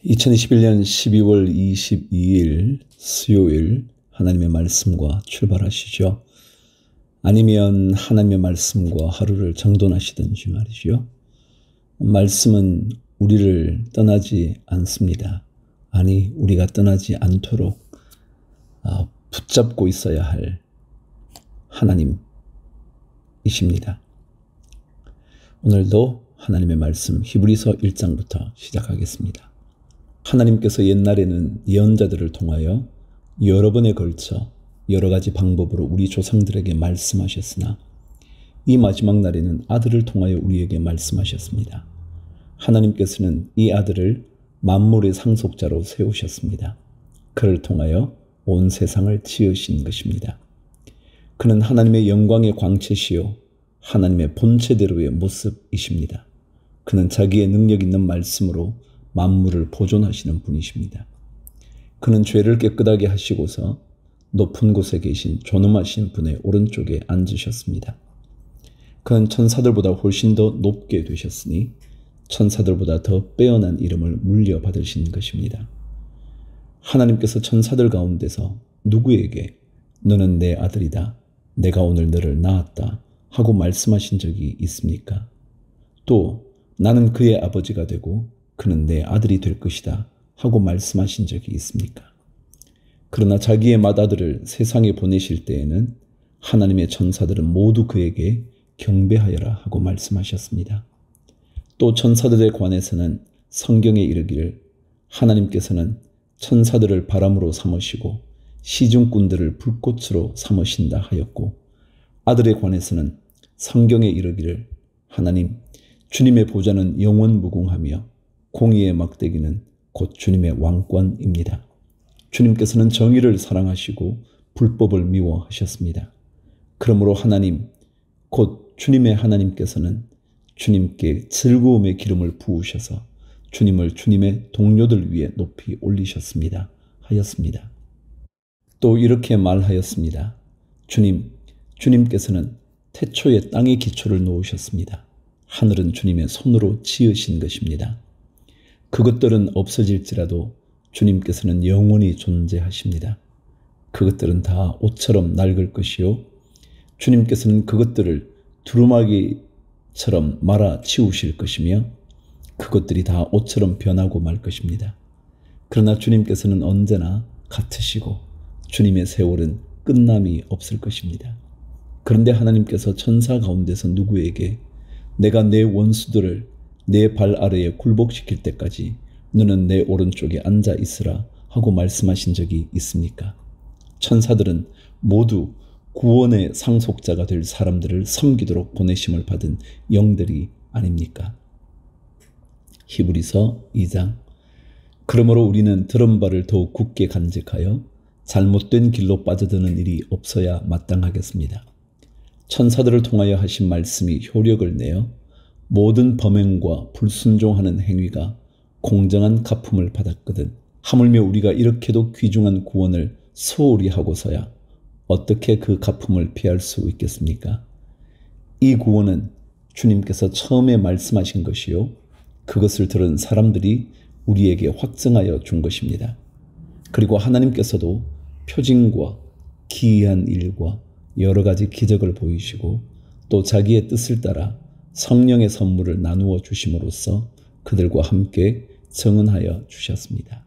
2021년 12월 22일 수요일 하나님의 말씀과 출발하시죠. 아니면 하나님의 말씀과 하루를 정돈하시든지 말이죠. 말씀은 우리를 떠나지 않습니다. 아니, 우리가 떠나지 않도록 붙잡고 있어야 할 하나님이십니다. 오늘도 하나님의 말씀 히브리서 1장부터 시작하겠습니다. 하나님께서 옛날에는 예언자들을 통하여 여러 번에 걸쳐 여러 가지 방법으로 우리 조상들에게 말씀하셨으나 이 마지막 날에는 아들을 통하여 우리에게 말씀하셨습니다. 하나님께서는 이 아들을 만물의 상속자로 세우셨습니다. 그를 통하여 온 세상을 지으신 것입니다. 그는 하나님의 영광의 광채시요 하나님의 본체대로의 모습이십니다. 그는 자기의 능력 있는 말씀으로 만물을 보존하시는 분이십니다. 그는 죄를 깨끗하게 하시고서 높은 곳에 계신 존엄하신 분의 오른쪽에 앉으셨습니다. 그는 천사들보다 훨씬 더 높게 되셨으니 천사들보다 더 빼어난 이름을 물려받으신 것입니다. 하나님께서 천사들 가운데서 누구에게 너는 내 아들이다, 내가 오늘 너를 낳았다 하고 말씀하신 적이 있습니까? 또 나는 그의 아버지가 되고 그는 내 아들이 될 것이다 하고 말씀하신 적이 있습니까? 그러나 자기의 맏아들을 세상에 보내실 때에는 하나님의 천사들은 모두 그에게 경배하여라 하고 말씀하셨습니다. 또 천사들에 관해서는 성경에 이르기를 하나님께서는 천사들을 바람으로 삼으시고 시중꾼들을 불꽃으로 삼으신다 하였고, 아들에 관해서는 성경에 이르기를 하나님 주님의 보좌는 영원 무궁하며 공의의 막대기는 곧 주님의 왕권입니다. 주님께서는 정의를 사랑하시고 불법을 미워하셨습니다. 그러므로 하나님 곧 주님의 하나님께서는 주님께 즐거움의 기름을 부으셔서 주님을 주님의 동료들 위에 높이 올리셨습니다 하였습니다. 또 이렇게 말하였습니다. 주님께서는 태초에 땅의 기초를 놓으셨습니다. 하늘은 주님의 손으로 지으신 것입니다. 그것들은 없어질지라도 주님께서는 영원히 존재하십니다. 그것들은 다 옷처럼 낡을 것이요 주님께서는 그것들을 두루마기처럼 말아 치우실 것이며 그것들이 다 옷처럼 변하고 말 것입니다. 그러나 주님께서는 언제나 같으시고 주님의 세월은 끝남이 없을 것입니다. 그런데 하나님께서 천사 가운데서 누구에게 내가 내 원수들을 내 발 아래에 굴복시킬 때까지 너는 내 오른쪽에 앉아 있으라 하고 말씀하신 적이 있습니까? 천사들은 모두 구원의 상속자가 될 사람들을 섬기도록 보내심을 받은 영들이 아닙니까? 히브리서 2장. 그러므로 우리는 들은 바를 더욱 굳게 간직하여 잘못된 길로 빠져드는 일이 없어야 마땅하겠습니다. 천사들을 통하여 하신 말씀이 효력을 내어 모든 범행과 불순종하는 행위가 공정한 갚음을 받았거든 하물며 우리가 이렇게도 귀중한 구원을 소홀히 하고서야 어떻게 그 갚음을 피할 수 있겠습니까? 이 구원은 주님께서 처음에 말씀하신 것이요 그것을 들은 사람들이 우리에게 확증하여 준 것입니다. 그리고 하나님께서도 표징과 기이한 일과 여러 가지 기적을 보이시고 또 자기의 뜻을 따라 성령의 선물을 나누어 주심으로써 그들과 함께 정언하여 주셨습니다.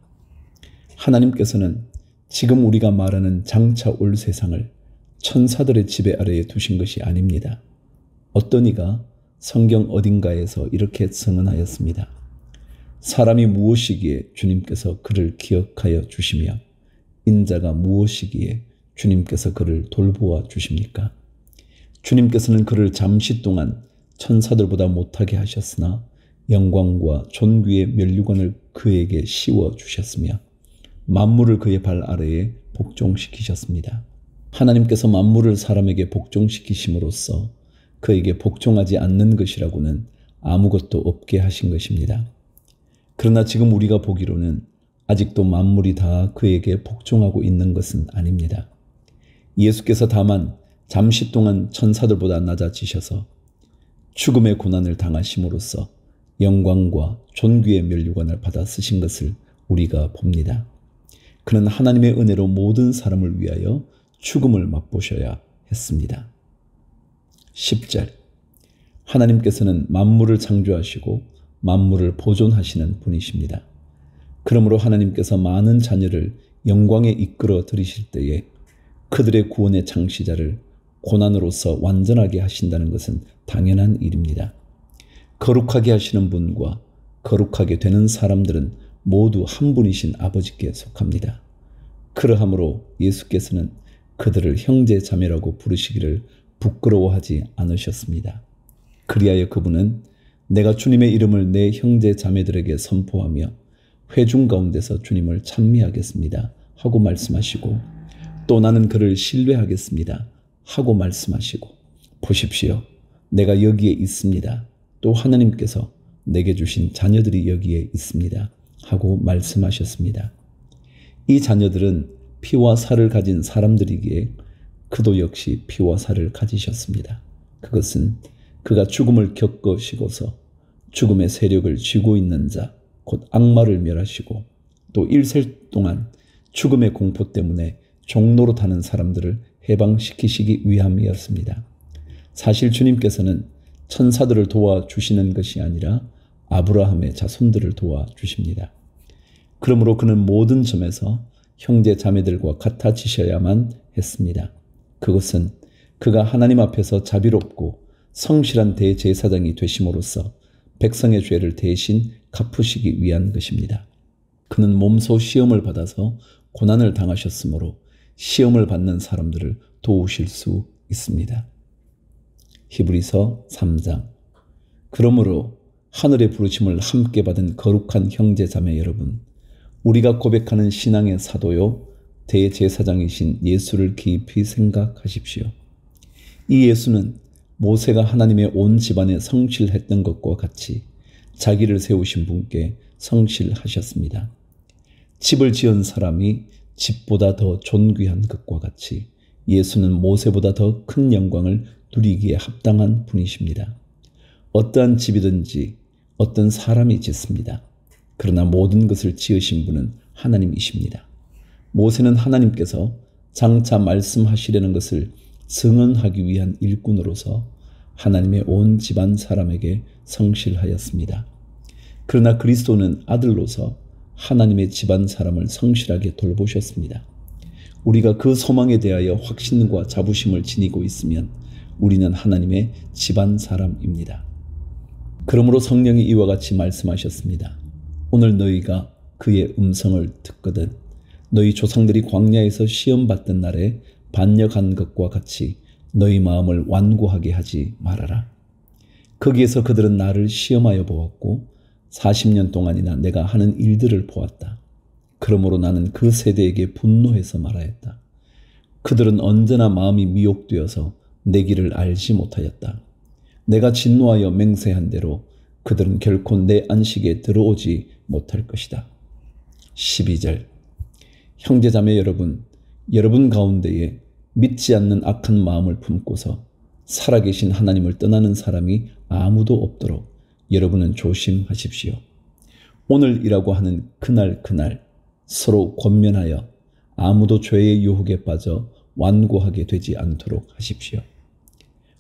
하나님께서는 지금 우리가 말하는 장차 올 세상을 천사들의 지배 아래에 두신 것이 아닙니다. 어떤 이가 성경 어딘가에서 이렇게 선언하였습니다. 사람이 무엇이기에 주님께서 그를 기억하여 주시며 인자가 무엇이기에 주님께서 그를 돌보아 주십니까? 주님께서는 그를 잠시 동안 천사들보다 못하게 하셨으나 영광과 존귀의 면류관을 그에게 씌워 주셨으며 만물을 그의 발 아래에 복종시키셨습니다. 하나님께서 만물을 사람에게 복종시키심으로써 그에게 복종하지 않는 것이라고는 아무것도 없게 하신 것입니다. 그러나 지금 우리가 보기로는 아직도 만물이 다 그에게 복종하고 있는 것은 아닙니다. 예수께서 다만 잠시 동안 천사들보다 낮아지셔서 죽음의 고난을 당하심으로써 영광과 존귀의 면류관을 받아 쓰신 것을 우리가 봅니다. 그는 하나님의 은혜로 모든 사람을 위하여 죽음을 맛보셔야 했습니다. 10절. 하나님께서는 만물을 창조하시고 만물을 보존하시는 분이십니다. 그러므로 하나님께서 많은 자녀를 영광에 이끌어 들이실 때에 그들의 구원의 창시자를 고난으로서 완전하게 하신다는 것은 당연한 일입니다. 거룩하게 하시는 분과 거룩하게 되는 사람들은 모두 한 분이신 아버지께 속합니다. 그러하므로 예수께서는 그들을 형제 자매라고 부르시기를 부끄러워하지 않으셨습니다. 그리하여 그분은 내가 주님의 이름을 내 형제 자매들에게 선포하며 회중 가운데서 주님을 찬미하겠습니다 하고 말씀하시고, 또 나는 그를 신뢰하겠습니다 하고 말씀하시고, 보십시오, 내가 여기에 있습니다, 또 하나님께서 내게 주신 자녀들이 여기에 있습니다 하고 말씀하셨습니다. 이 자녀들은 피와 살을 가진 사람들이기에 그도 역시 피와 살을 가지셨습니다. 그것은 그가 죽음을 겪으시고서 죽음의 세력을 쥐고 있는 자, 곧 악마를 멸하시고 또 일생 동안 죽음의 공포 때문에 종로로 타는 사람들을 해방시키시기 위함이었습니다. 사실 주님께서는 천사들을 도와주시는 것이 아니라 아브라함의 자손들을 도와주십니다. 그러므로 그는 모든 점에서 형제 자매들과 같아지셔야만 했습니다. 그것은 그가 하나님 앞에서 자비롭고 성실한 대제사장이 되심으로써 백성의 죄를 대신 갚으시기 위한 것입니다. 그는 몸소 시험을 받아서 고난을 당하셨으므로 시험을 받는 사람들을 도우실 수 있습니다. 히브리서 3장. 그러므로 하늘의 부르심을 함께 받은 거룩한 형제 자매 여러분, 우리가 고백하는 신앙의 사도요 대제사장이신 예수를 깊이 생각하십시오. 이 예수는 모세가 하나님의 온 집안에 성실했던 것과 같이 자기를 세우신 분께 성실하셨습니다. 집을 지은 사람이 집보다 더 존귀한 것과 같이 예수는 모세보다 더 큰 영광을 누리기에 합당한 분이십니다. 어떠한 집이든지 어떤 사람이 짓습니다. 그러나 모든 것을 지으신 분은 하나님이십니다. 모세는 하나님께서 장차 말씀하시려는 것을 증언하기 위한 일꾼으로서 하나님의 온 집안 사람에게 성실하였습니다. 그러나 그리스도는 아들로서 하나님의 집안 사람을 성실하게 돌보셨습니다. 우리가 그 소망에 대하여 확신과 자부심을 지니고 있으면 우리는 하나님의 집안 사람입니다. 그러므로 성령이 이와 같이 말씀하셨습니다. 오늘 너희가 그의 음성을 듣거든 너희 조상들이 광야에서 시험받던 날에 반역한 것과 같이 너희 마음을 완고하게 하지 말아라. 거기에서 그들은 나를 시험하여 보았고 40년 동안이나 내가 하는 일들을 보았다. 그러므로 나는 그 세대에게 분노해서 말하였다. 그들은 언제나 마음이 미혹되어서 내 길을 알지 못하였다. 내가 진노하여 맹세한 대로 그들은 결코 내 안식에 들어오지 못할 것이다. 12절. 형제자매 여러분, 여러분 가운데에 믿지 않는 악한 마음을 품고서 살아계신 하나님을 떠나는 사람이 아무도 없도록 여러분은 조심하십시오. 오늘이라고 하는 그날 서로 권면하여 아무도 죄의 유혹에 빠져 완고하게 되지 않도록 하십시오.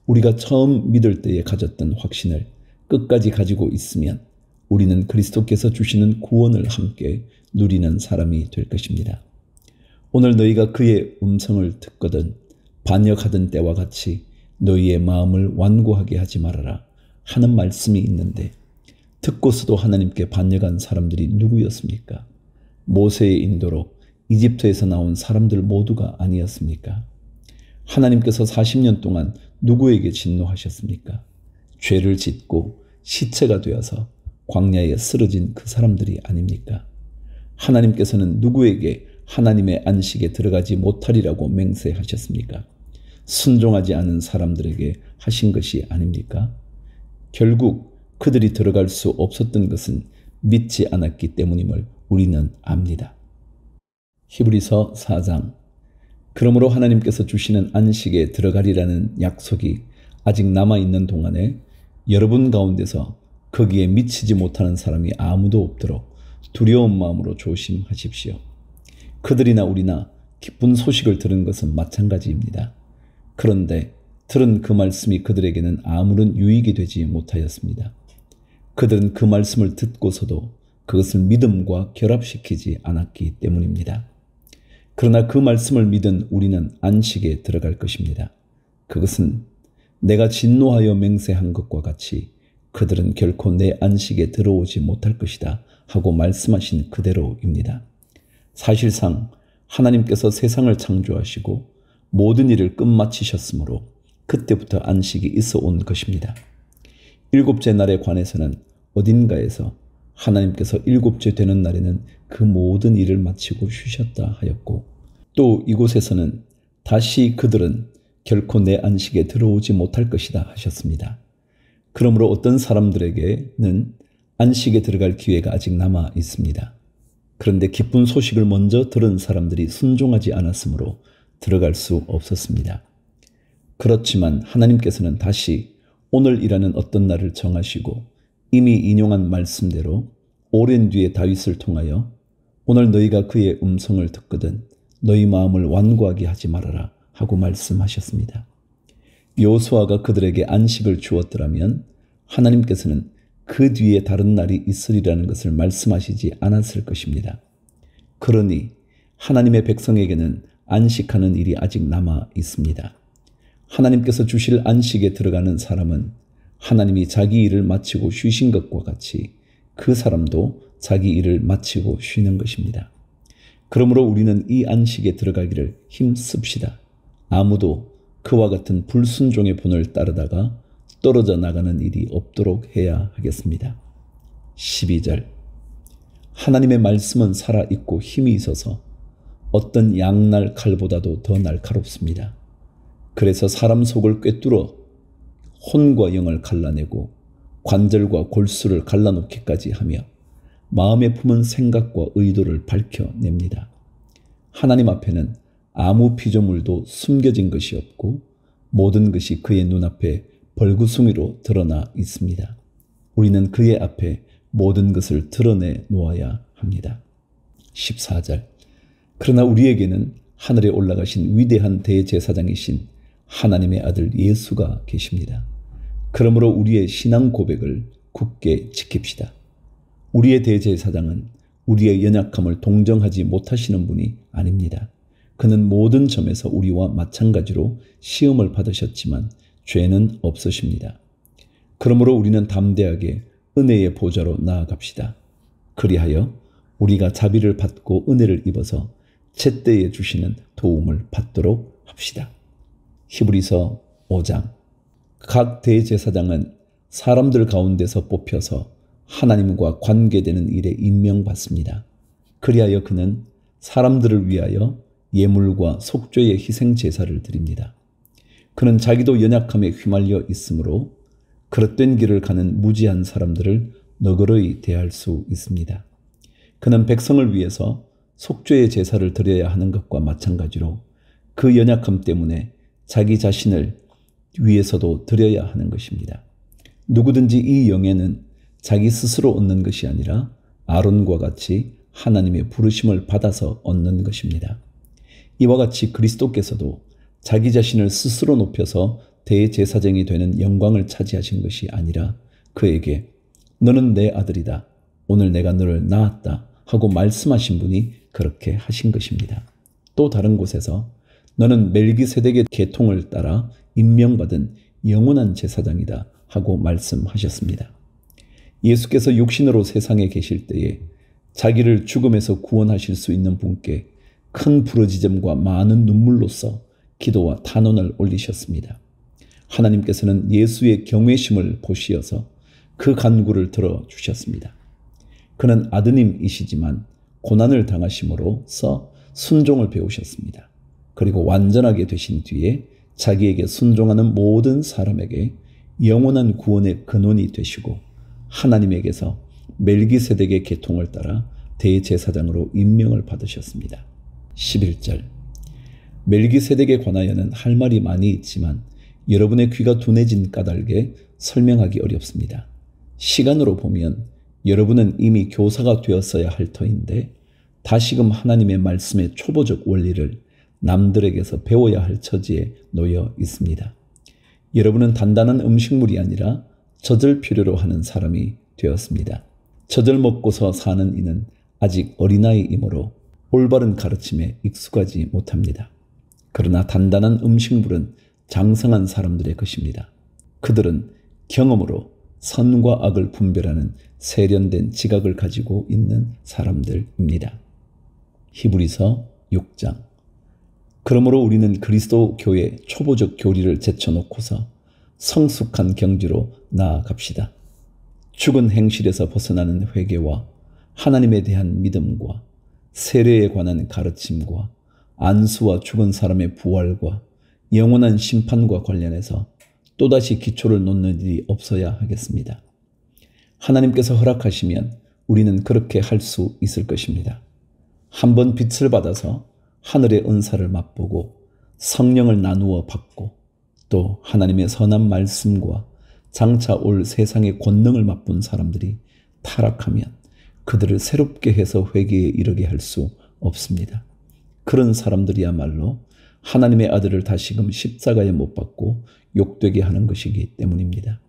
우리가 처음 믿을 때에 가졌던 확신을 끝까지 가지고 있으면 우리는 그리스도께서 주시는 구원을 함께 누리는 사람이 될 것입니다. 오늘 너희가 그의 음성을 듣거든 반역하던 때와 같이 너희의 마음을 완고하게 하지 말아라 하는 말씀이 있는데, 듣고서도 하나님께 반역한 사람들이 누구였습니까? 모세의 인도로 이집트에서 나온 사람들 모두가 아니었습니까? 하나님께서 40년 동안 누구에게 진노하셨습니까? 죄를 짓고 시체가 되어서 광야에 쓰러진 그 사람들이 아닙니까? 하나님께서는 누구에게 하나님의 안식에 들어가지 못하리라고 맹세하셨습니까? 순종하지 않은 사람들에게 하신 것이 아닙니까? 결국 그들이 들어갈 수 없었던 것은 믿지 않았기 때문임을 우리는 압니다. 히브리서 4장. 그러므로 하나님께서 주시는 안식에 들어가리라는 약속이 아직 남아있는 동안에 여러분 가운데서 거기에 미치지 못하는 사람이 아무도 없도록 두려운 마음으로 조심하십시오. 그들이나 우리나 기쁜 소식을 들은 것은 마찬가지입니다. 그런데 들은 그 말씀이 그들에게는 아무런 유익이 되지 못하였습니다. 그들은 그 말씀을 듣고서도 그것을 믿음과 결합시키지 않았기 때문입니다. 그러나 그 말씀을 믿은 우리는 안식에 들어갈 것입니다. 그것은 내가 진노하여 맹세한 것과 같이 그들은 결코 내 안식에 들어오지 못할 것이다 하고 말씀하신 그대로입니다. 사실상 하나님께서 세상을 창조하시고 모든 일을 끝마치셨으므로 그때부터 안식이 있어 온 것입니다. 일곱째 날에 관해서는 어딘가에서 하나님께서 일곱째 되는 날에는 그 모든 일을 마치고 쉬셨다 하였고, 또 이곳에서는 다시 그들은 결코 내 안식에 들어오지 못할 것이다 하셨습니다. 그러므로 어떤 사람들에게는 안식에 들어갈 기회가 아직 남아 있습니다. 그런데 기쁜 소식을 먼저 들은 사람들이 순종하지 않았으므로 들어갈 수 없었습니다. 그렇지만 하나님께서는 다시 오늘이라는 어떤 날을 정하시고 이미 인용한 말씀대로 오랜 뒤에 다윗을 통하여 오늘 너희가 그의 음성을 듣거든 너희 마음을 완고하게 하지 말아라 하고 말씀하셨습니다. 여호수아가 그들에게 안식을 주었더라면 하나님께서는 그 뒤에 다른 날이 있으리라는 것을 말씀하시지 않았을 것입니다. 그러니 하나님의 백성에게는 안식하는 일이 아직 남아 있습니다. 하나님께서 주실 안식에 들어가는 사람은 하나님이 자기 일을 마치고 쉬신 것과 같이 그 사람도 자기 일을 마치고 쉬는 것입니다. 그러므로 우리는 이 안식에 들어가기를 힘씁시다. 아무도 그와 같은 불순종의 본을 따르다가 떨어져 나가는 일이 없도록 해야 하겠습니다. 12절. 하나님의 말씀은 살아있고 힘이 있어서 어떤 양날 칼보다도 더 날카롭습니다. 그래서 사람 속을 꿰뚫어 혼과 영을 갈라내고 관절과 골수를 갈라놓기까지 하며 마음에 품은 생각과 의도를 밝혀냅니다. 하나님 앞에는 아무 피조물도 숨겨진 것이 없고 모든 것이 그의 눈앞에 벌구숭이로 드러나 있습니다. 우리는 그의 앞에 모든 것을 드러내 놓아야 합니다. 14절. 그러나 우리에게는 하늘에 올라가신 위대한 대제사장이신 하나님의 아들 예수가 계십니다. 그러므로 우리의 신앙 고백을 굳게 지킵시다. 우리의 대제사장은 우리의 연약함을 동정하지 못하시는 분이 아닙니다. 그는 모든 점에서 우리와 마찬가지로 시험을 받으셨지만 죄는 없으십니다. 그러므로 우리는 담대하게 은혜의 보좌로 나아갑시다. 그리하여 우리가 자비를 받고 은혜를 입어서 제때에 주시는 도움을 받도록 합시다. 히브리서 5장. 각 대제사장은 사람들 가운데서 뽑혀서 하나님과 관계되는 일에 임명받습니다. 그리하여 그는 사람들을 위하여 예물과 속죄의 희생 제사를 드립니다. 그는 자기도 연약함에 휘말려 있으므로 그릇된 길을 가는 무지한 사람들을 너그러이 대할 수 있습니다. 그는 백성을 위해서 속죄의 제사를 드려야 하는 것과 마찬가지로 그 연약함 때문에 자기 자신을 위해서도 드려야 하는 것입니다. 누구든지 이 영예는 자기 스스로 얻는 것이 아니라 아론과 같이 하나님의 부르심을 받아서 얻는 것입니다. 이와 같이 그리스도께서도 자기 자신을 스스로 높여서 대제사장이 되는 영광을 차지하신 것이 아니라 그에게 너는 내 아들이다. 오늘 내가 너를 낳았다. 하고 말씀하신 분이 그렇게 하신 것입니다. 또 다른 곳에서 너는 멜기세덱의 계통을 따라 임명받은 영원한 제사장이다 하고 말씀하셨습니다. 예수께서 육신으로 세상에 계실 때에 자기를 죽음에서 구원하실 수 있는 분께 큰 부르짖음과 많은 눈물로써 기도와 탄원을 올리셨습니다. 하나님께서는 예수의 경외심을 보시어서 그 간구를 들어주셨습니다. 그는 아드님이시지만 고난을 당하심으로써 순종을 배우셨습니다. 그리고 완전하게 되신 뒤에 자기에게 순종하는 모든 사람에게 영원한 구원의 근원이 되시고 하나님에게서 멜기세덱의 계통을 따라 대제사장으로 임명을 받으셨습니다. 11절. 멜기세덱에 관하여는 할 말이 많이 있지만 여러분의 귀가 둔해진 까닭에 설명하기 어렵습니다. 시간으로 보면 여러분은 이미 교사가 되었어야 할 터인데 다시금 하나님의 말씀의 초보적 원리를 남들에게서 배워야 할 처지에 놓여 있습니다. 여러분은 단단한 음식물이 아니라 젖을 필요로 하는 사람이 되었습니다. 젖을 먹고서 사는 이는 아직 어린아이이므로 올바른 가르침에 익숙하지 못합니다. 그러나 단단한 음식물은 장성한 사람들의 것입니다. 그들은 경험으로 선과 악을 분별하는 세련된 지각을 가지고 있는 사람들입니다. 히브리서 6장. 그러므로 우리는 그리스도 교회 초보적 교리를 제쳐놓고서 성숙한 경지로 나아갑시다. 죽은 행실에서 벗어나는 회개와 하나님에 대한 믿음과 세례에 관한 가르침과 안수와 죽은 사람의 부활과 영원한 심판과 관련해서 또다시 기초를 놓는 일이 없어야 하겠습니다. 하나님께서 허락하시면 우리는 그렇게 할 수 있을 것입니다. 한번 빛을 받아서 하늘의 은사를 맛보고 성령을 나누어 받고 또 하나님의 선한 말씀과 장차 올 세상의 권능을 맛본 사람들이 타락하면 그들을 새롭게 해서 회개에 이르게 할 수 없습니다. 그런 사람들이야말로 하나님의 아들을 다시금 십자가에 못 박고 욕되게 하는 것이기 때문입니다.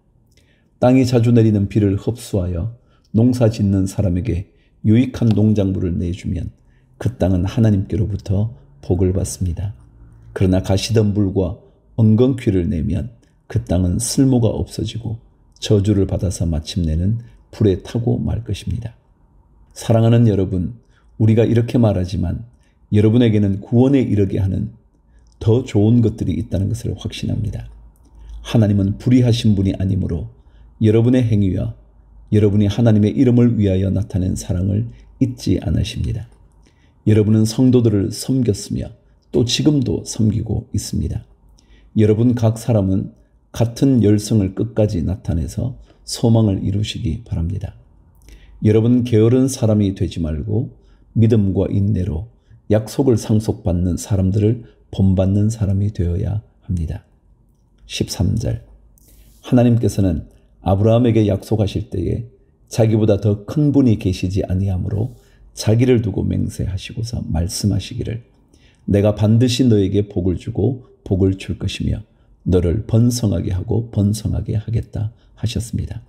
땅이 자주 내리는 비를 흡수하여 농사 짓는 사람에게 유익한 농작물을 내주면 그 땅은 하나님께로부터 복을 받습니다. 그러나 가시덤불과 엉겅퀴를 내면 그 땅은 쓸모가 없어지고 저주를 받아서 마침내는 불에 타고 말 것입니다. 사랑하는 여러분, 우리가 이렇게 말하지만 여러분에게는 구원에 이르게 하는 더 좋은 것들이 있다는 것을 확신합니다. 하나님은 불의하신 분이 아니므로 여러분의 행위와 여러분이 하나님의 이름을 위하여 나타낸 사랑을 잊지 않으십니다. 여러분은 성도들을 섬겼으며 또 지금도 섬기고 있습니다. 여러분 각 사람은 같은 열성을 끝까지 나타내서 소망을 이루시기 바랍니다. 여러분 게으른 사람이 되지 말고 믿음과 인내로 약속을 상속받는 사람들을 본받는 사람이 되어야 합니다. 13절. 하나님께서는 아브라함에게 약속하실 때에 자기보다 더 큰 분이 계시지 아니하므로 자기를 두고 맹세하시고서 말씀하시기를 내가 반드시 너에게 복을 주고 복을 줄 것이며 너를 번성하게 하고 번성하게 하겠다 하셨습니다.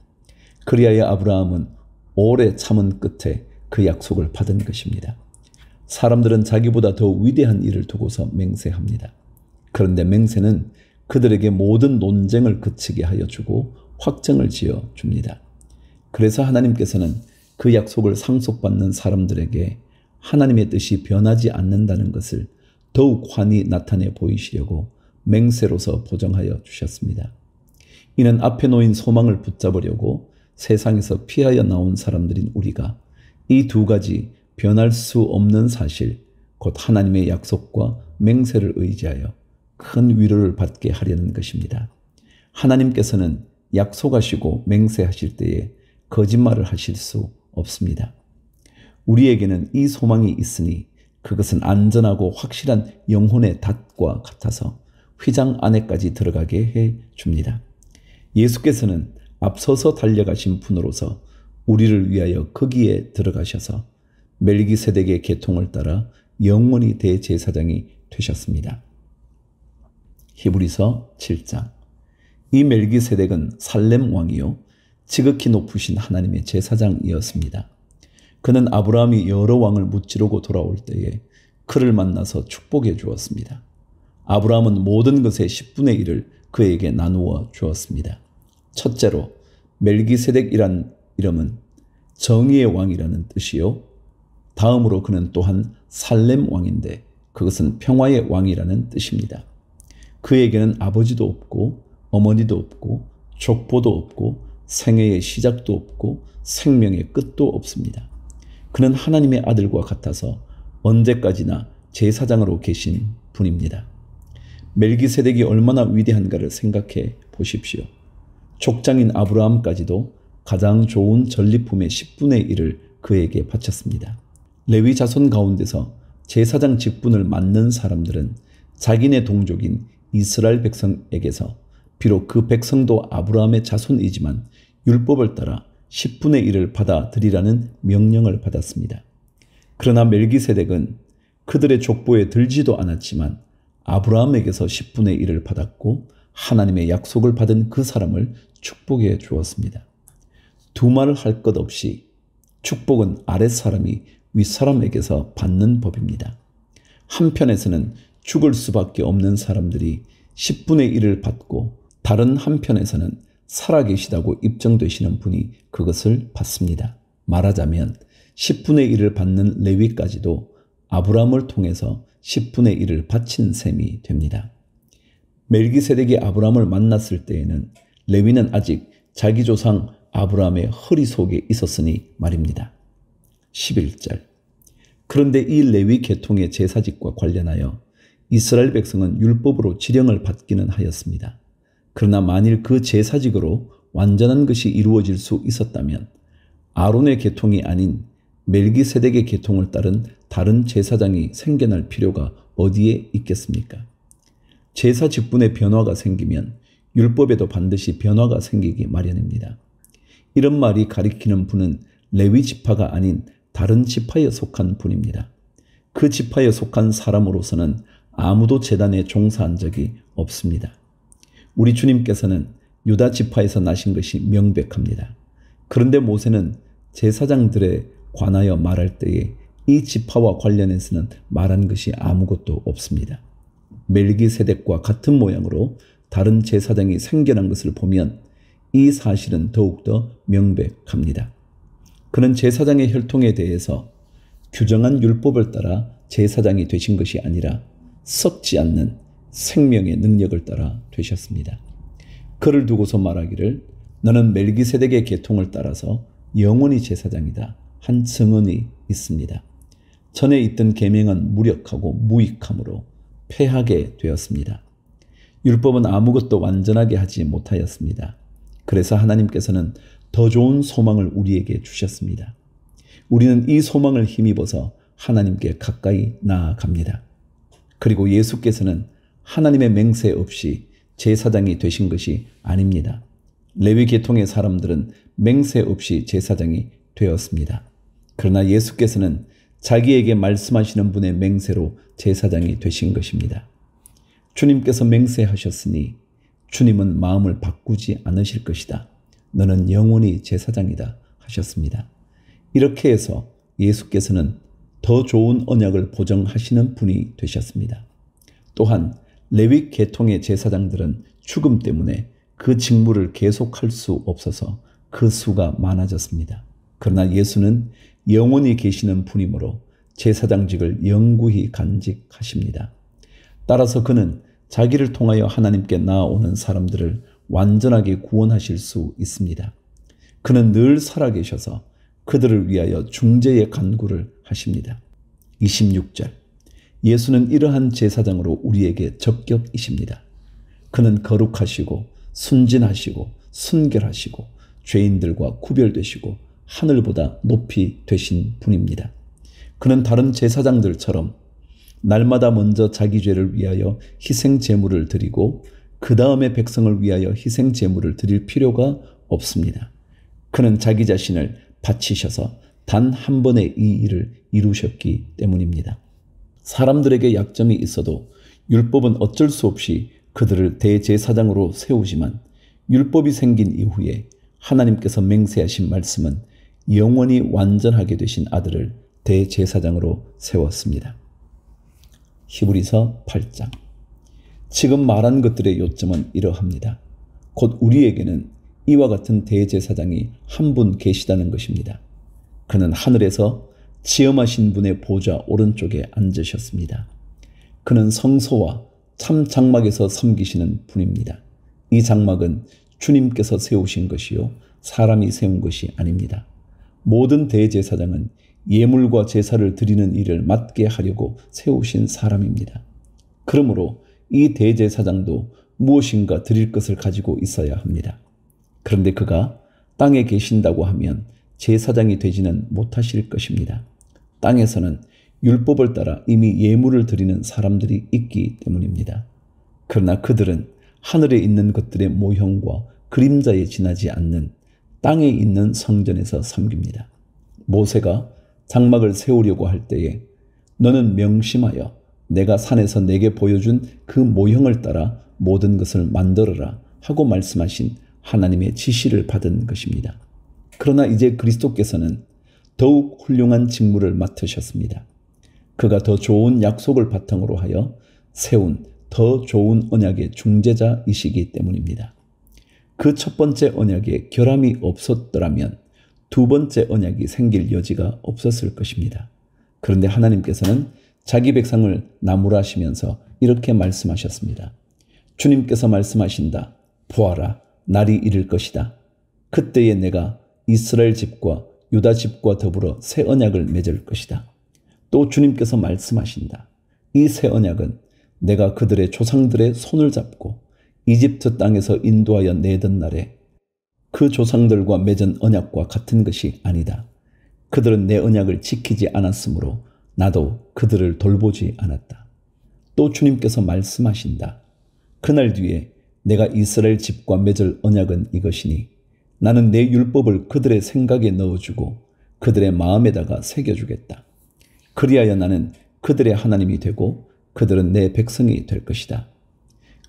그리하여 아브라함은 오래 참은 끝에 그 약속을 받은 것입니다. 사람들은 자기보다 더 위대한 일을 두고서 맹세합니다. 그런데 맹세는 그들에게 모든 논쟁을 그치게 하여 주고 확정을 지어 줍니다. 그래서 하나님께서는 그 약속을 상속받는 사람들에게 하나님의 뜻이 변하지 않는다는 것을 더욱 환히 나타내 보이시려고 맹세로서 보정하여 주셨습니다. 이는 앞에 놓인 소망을 붙잡으려고 세상에서 피하여 나온 사람들인 우리가 이 두 가지 변할 수 없는 사실, 곧 하나님의 약속과 맹세를 의지하여 큰 위로를 받게 하려는 것입니다. 하나님께서는 약속하시고 맹세하실 때에 거짓말을 하실 수 없습니다. 우리에게는 이 소망이 있으니 그것은 안전하고 확실한 영혼의 닷과 같아서 휘장 안에까지 들어가게 해 줍니다. 예수께서는 앞서서 달려가신 분으로서 우리를 위하여 거기에 들어가셔서 멜기세덱의 계통을 따라 영원히 대제사장이 되셨습니다. 히브리서 7장. 이 멜기세덱은 살렘 왕이요 지극히 높으신 하나님의 제사장이었습니다. 그는 아브라함이 여러 왕을 무찌르고 돌아올 때에 그를 만나서 축복해 주었습니다. 아브라함은 모든 것의 10분의 1을 그에게 나누어 주었습니다. 첫째로 멜기세덱이란 이름은 정의의 왕이라는 뜻이요. 다음으로 그는 또한 살렘 왕인데 그것은 평화의 왕이라는 뜻입니다. 그에게는 아버지도 없고 어머니도 없고 족보도 없고 생애의 시작도 없고 생명의 끝도 없습니다. 그는 하나님의 아들과 같아서 언제까지나 제사장으로 계신 분입니다. 멜기세덱이 얼마나 위대한가를 생각해 보십시오. 족장인 아브라함까지도 가장 좋은 전리품의 10분의 1을 그에게 바쳤습니다. 레위 자손 가운데서 제사장 직분을 맡는 사람들은 자기네 동족인 이스라엘 백성에게서 비록 그 백성도 아브라함의 자손이지만 율법을 따라 10분의 1을 받아들이라는 명령을 받았습니다. 그러나 멜기세덱은 그들의 족보에 들지도 않았지만 아브라함에게서 10분의 1을 받았고 하나님의 약속을 받은 그 사람을 축복해 주었습니다. 두말을 할 것 없이 축복은 아랫사람이 윗사람에게서 받는 법입니다. 한편에서는 죽을 수밖에 없는 사람들이 10분의 1을 받고 다른 한편에서는 살아계시다고 입증되시는 분이 그것을 받습니다. 말하자면 10분의 1을 받는 레위까지도 아브라함을 통해서 10분의 1을 바친 셈이 됩니다. 멜기세덱이 아브라함을 만났을 때에는 레위는 아직 자기 조상 아브라함의 허리 속에 있었으니 말입니다. 11절. 그런데 이 레위 계통의 제사직과 관련하여 이스라엘 백성은 율법으로 지령을 받기는 하였습니다. 그러나 만일 그 제사직으로 완전한 것이 이루어질 수 있었다면 아론의 계통이 아닌 멜기세덱의 계통을 따른 다른 제사장이 생겨날 필요가 어디에 있겠습니까? 제사 직분의 변화가 생기면 율법에도 반드시 변화가 생기기 마련입니다. 이런 말이 가리키는 분은 레위 지파가 아닌 다른 지파에 속한 분입니다. 그 지파에 속한 사람으로서는 아무도 제단에 종사한 적이 없습니다. 우리 주님께서는 유다 지파에서 나신 것이 명백합니다. 그런데 모세는 제사장들에 관하여 말할 때에 이 지파와 관련해서는 말한 것이 아무것도 없습니다. 멜기세덱과 같은 모양으로 다른 제사장이 생겨난 것을 보면 이 사실은 더욱더 명백합니다. 그는 제사장의 혈통에 대해서 규정한 율법을 따라 제사장이 되신 것이 아니라 썩지 않는 생명의 능력을 따라 되셨습니다. 그를 두고서 말하기를 너는 멜기세덱의 계통을 따라서 영원히 제사장이다 한 증언이 있습니다. 전에 있던 계명은 무력하고 무익함으로 패하게 되었습니다. 율법은 아무것도 완전하게 하지 못하였습니다. 그래서 하나님께서는 더 좋은 소망을 우리에게 주셨습니다. 우리는 이 소망을 힘입어서 하나님께 가까이 나아갑니다. 그리고 예수께서는 하나님의 맹세 없이 제사장이 되신 것이 아닙니다. 레위 계통의 사람들은 맹세 없이 제사장이 되었습니다. 그러나 예수께서는 자기에게 말씀하시는 분의 맹세로 제사장이 되신 것입니다. 주님께서 맹세하셨으니 주님은 마음을 바꾸지 않으실 것이다. 너는 영원히 제사장이다 하셨습니다. 이렇게 해서 예수께서는 더 좋은 언약을 보정하시는 분이 되셨습니다. 또한 레위 계통의 제사장들은 죽음 때문에 그 직무를 계속할 수 없어서 그 수가 많아졌습니다. 그러나 예수는 영원히 계시는 분이므로 제사장직을 영구히 간직하십니다. 따라서 그는 자기를 통하여 하나님께 나아오는 사람들을 완전하게 구원하실 수 있습니다. 그는 늘 살아계셔서 그들을 위하여 중재의 간구를 하십니다. 26절. 예수는 이러한 제사장으로 우리에게 적격이십니다. 그는 거룩하시고 순진하시고 순결하시고 죄인들과 구별되시고 하늘보다 높이 되신 분입니다. 그는 다른 제사장들처럼 날마다 먼저 자기 죄를 위하여 희생 제물을 드리고 그 다음에 백성을 위하여 희생 제물을 드릴 필요가 없습니다. 그는 자기 자신을 바치셔서 단 한 번의 이 일을 이루셨기 때문입니다. 사람들에게 약점이 있어도 율법은 어쩔 수 없이 그들을 대제사장으로 세우지만 율법이 생긴 이후에 하나님께서 맹세하신 말씀은 영원히 완전하게 되신 아들을 대제사장으로 세웠습니다. 히브리서 8장. 지금 말한 것들의 요점은 이러합니다. 곧 우리에게는 이와 같은 대제사장이 한 분 계시다는 것입니다. 그는 하늘에서 지엄하신 분의 보좌 오른쪽에 앉으셨습니다. 그는 성소와 참 장막에서 섬기시는 분입니다. 이 장막은 주님께서 세우신 것이요 사람이 세운 것이 아닙니다. 모든 대제사장은 예물과 제사를 드리는 일을 맡게 하려고 세우신 사람입니다. 그러므로 이 대제사장도 무엇인가 드릴 것을 가지고 있어야 합니다. 그런데 그가 땅에 계신다고 하면 제사장이 되지는 못하실 것입니다. 땅에서는 율법을 따라 이미 예물을 드리는 사람들이 있기 때문입니다. 그러나 그들은 하늘에 있는 것들의 모형과 그림자에 지나지 않는 땅에 있는 성전에서 섬깁니다. 모세가 장막을 세우려고 할 때에 너는 명심하여 내가 산에서 내게 보여준 그 모형을 따라 모든 것을 만들어라 하고 말씀하신 하나님의 지시를 받은 것입니다. 그러나 이제 그리스도께서는 더욱 훌륭한 직무를 맡으셨습니다. 그가 더 좋은 약속을 바탕으로 하여 세운 더 좋은 언약의 중재자이시기 때문입니다. 그 첫 번째 언약에 결함이 없었더라면 두 번째 언약이 생길 여지가 없었을 것입니다. 그런데 하나님께서는 자기 백성을 나무라시면서 이렇게 말씀하셨습니다. 주님께서 말씀하신다. 보아라, 날이 이를 것이다. 그때에 내가 이스라엘 집과 유다 집과 더불어 새 언약을 맺을 것이다. 또 주님께서 말씀하신다. 이 새 언약은 내가 그들의 조상들의 손을 잡고 이집트 땅에서 인도하여 내던 날에 그 조상들과 맺은 언약과 같은 것이 아니다. 그들은 내 언약을 지키지 않았으므로 나도 그들을 돌보지 않았다. 또 주님께서 말씀하신다. 그날 뒤에 내가 이스라엘 집과 맺을 언약은 이것이니 나는 내 율법을 그들의 생각에 넣어주고 그들의 마음에다가 새겨주겠다. 그리하여 나는 그들의 하나님이 되고 그들은 내 백성이 될 것이다.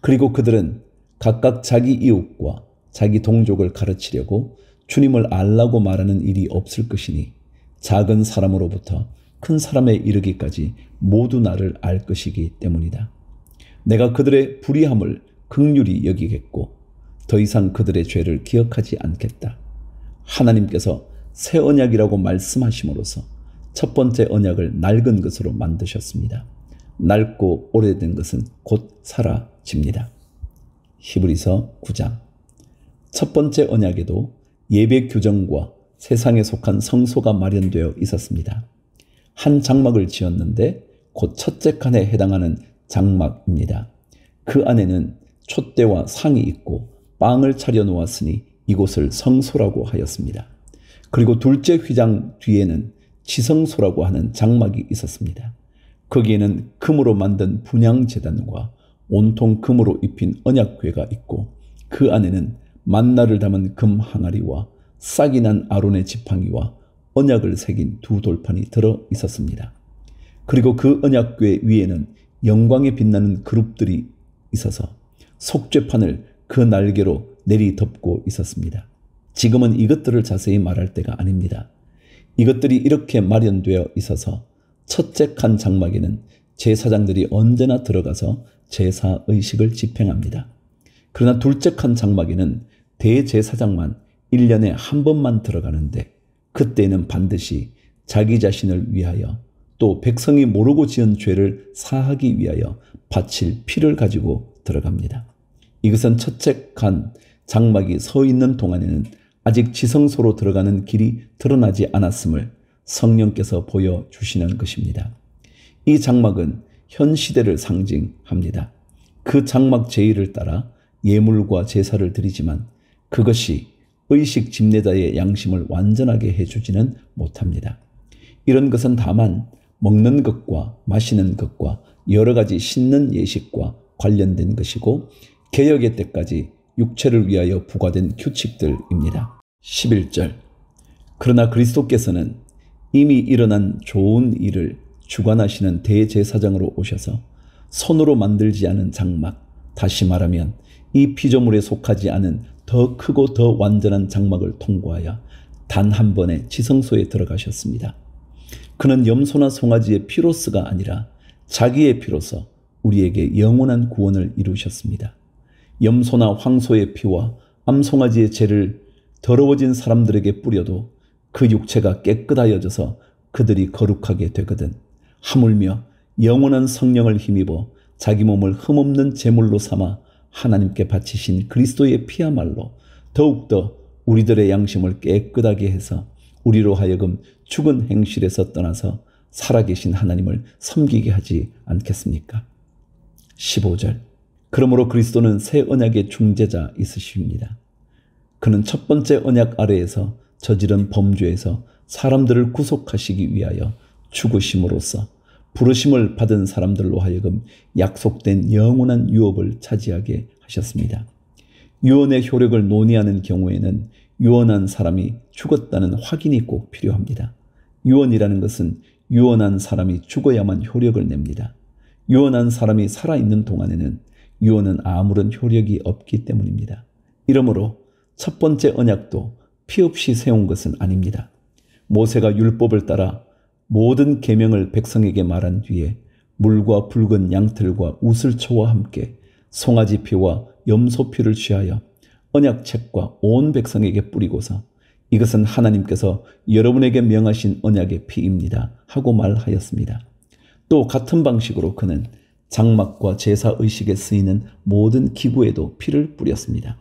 그리고 그들은 각각 자기 이웃과 자기 동족을 가르치려고 주님을 알라고 말하는 일이 없을 것이니 작은 사람으로부터 큰 사람에 이르기까지 모두 나를 알 것이기 때문이다. 내가 그들의 불의함을 긍휼히 여기겠고 더 이상 그들의 죄를 기억하지 않겠다. 하나님께서 새 언약이라고 말씀하심으로써 첫 번째 언약을 낡은 것으로 만드셨습니다. 낡고 오래된 것은 곧 사라집니다. 히브리서 9장. 첫 번째 언약에도 예배 규정과 세상에 속한 성소가 마련되어 있었습니다. 한 장막을 지었는데 곧 첫째 칸에 해당하는 장막입니다. 그 안에는 촛대와 상이 있고 빵을 차려 놓았으니 이곳을 성소라고 하였습니다. 그리고 둘째 휘장 뒤에는 지성소라고 하는 장막이 있었습니다. 거기에는 금으로 만든 분향제단과 온통 금으로 입힌 언약궤가 있고 그 안에는 만나를 담은 금 항아리와 싹이 난 아론의 지팡이와 언약을 새긴 두 돌판이 들어 있었습니다. 그리고 그 언약궤 위에는 영광에 빛나는 그룹들이 있어서 속죄판을 그 날개로 내리 덮고 있었습니다. 지금은 이것들을 자세히 말할 때가 아닙니다. 이것들이 이렇게 마련되어 있어서 첫째 칸 장막에는 제사장들이 언제나 들어가서 제사 의식을 집행합니다. 그러나 둘째 칸 장막에는 대제사장만 1년에 한 번만 들어가는데 그때는 반드시 자기 자신을 위하여 또 백성이 모르고 지은 죄를 사하기 위하여 바칠 피를 가지고 들어갑니다. 이것은 첫째 칸 장막이 서 있는 동안에는 아직 지성소로 들어가는 길이 드러나지 않았음을 성령께서 보여주시는 것입니다. 이 장막은 현 시대를 상징합니다. 그 장막 제의를 따라 예물과 제사를 드리지만 그것이 의식 집례자의 양심을 완전하게 해주지는 못합니다. 이런 것은 다만 먹는 것과 마시는 것과 여러 가지 씻는 예식과 관련된 것이고 개역의 때까지 육체를 위하여 부과된 규칙들입니다. 11절. 그러나 그리스도께서는 이미 일어난 좋은 일을 주관하시는 대제사장으로 오셔서 손으로 만들지 않은 장막, 다시 말하면 이 피조물에 속하지 않은 더 크고 더 완전한 장막을 통과하여 단 한 번에 지성소에 들어가셨습니다. 그는 염소나 송아지의 피로서가 아니라 자기의 피로서 우리에게 영원한 구원을 이루셨습니다. 염소나 황소의 피와 암송아지의 죄를 더러워진 사람들에게 뿌려도 그 육체가 깨끗하여져서 그들이 거룩하게 되거든. 하물며 영원한 성령을 힘입어 자기 몸을 흠없는 제물로 삼아 하나님께 바치신 그리스도의 피야말로 더욱더 우리들의 양심을 깨끗하게 해서 우리로 하여금 죽은 행실에서 떠나서 살아계신 하나님을 섬기게 하지 않겠습니까? 15절. 그러므로 그리스도는 새 언약의 중재자 있으십니다. 그는 첫 번째 언약 아래에서 저지른 범죄에서 사람들을 구속하시기 위하여 죽으심으로써 부르심을 받은 사람들로 하여금 약속된 영원한 유업을 차지하게 하셨습니다. 유언의 효력을 논의하는 경우에는 유언한 사람이 죽었다는 확인이 꼭 필요합니다. 유언이라는 것은 유언한 사람이 죽어야만 효력을 냅니다. 유언한 사람이 살아있는 동안에는 유언은 아무런 효력이 없기 때문입니다. 이러므로 첫 번째 언약도 피 없이 세운 것은 아닙니다. 모세가 율법을 따라 모든 계명을 백성에게 말한 뒤에 물과 붉은 양털과 우슬초와 함께 송아지 피와 염소 피를 취하여 언약책과 온 백성에게 뿌리고서 이것은 하나님께서 여러분에게 명하신 언약의 피입니다 하고 말하였습니다. 또 같은 방식으로 그는 장막과 제사의식에 쓰이는 모든 기구에도 피를 뿌렸습니다.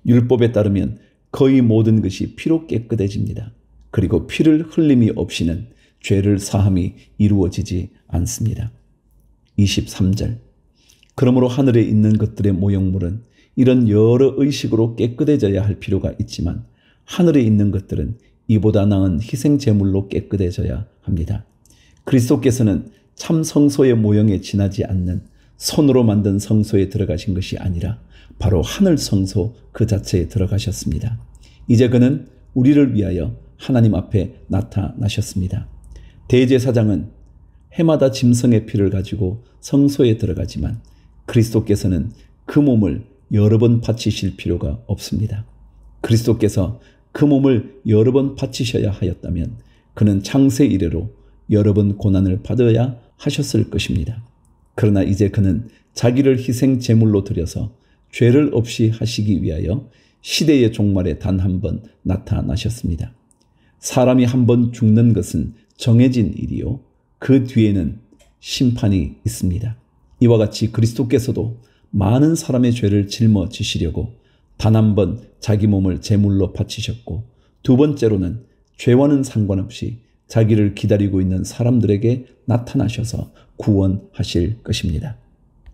율법에 따르면 거의 모든 것이 피로 깨끗해집니다. 그리고 피를 흘림이 없이는 죄를 사함이 이루어지지 않습니다. 23절. 그러므로 하늘에 있는 것들의 모형물은 이런 여러 의식으로 깨끗해져야 할 필요가 있지만 하늘에 있는 것들은 이보다 나은 희생제물로 깨끗해져야 합니다. 그리스도께서는 참 성소의 모형에 지나지 않는 손으로 만든 성소에 들어가신 것이 아니라 바로 하늘 성소 그 자체에 들어가셨습니다. 이제 그는 우리를 위하여 하나님 앞에 나타나셨습니다. 대제사장은 해마다 짐승의 피를 가지고 성소에 들어가지만 그리스도께서는 그 몸을 여러 번 바치실 필요가 없습니다. 그리스도께서 그 몸을 여러 번 바치셔야 하였다면 그는 창세 이래로 여러 번 고난을 받아야 하셨을 것입니다. 그러나 이제 그는 자기를 희생 제물로 드려서 죄를 없이 하시기 위하여 시대의 종말에 단 한 번 나타나셨습니다. 사람이 한 번 죽는 것은 정해진 일이요 그 뒤에는 심판이 있습니다. 이와 같이 그리스도께서도 많은 사람의 죄를 짊어지시려고 단 한 번 자기 몸을 제물로 바치셨고 두 번째로는 죄와는 상관없이 자기를 기다리고 있는 사람들에게 나타나셔서 구원하실 것입니다.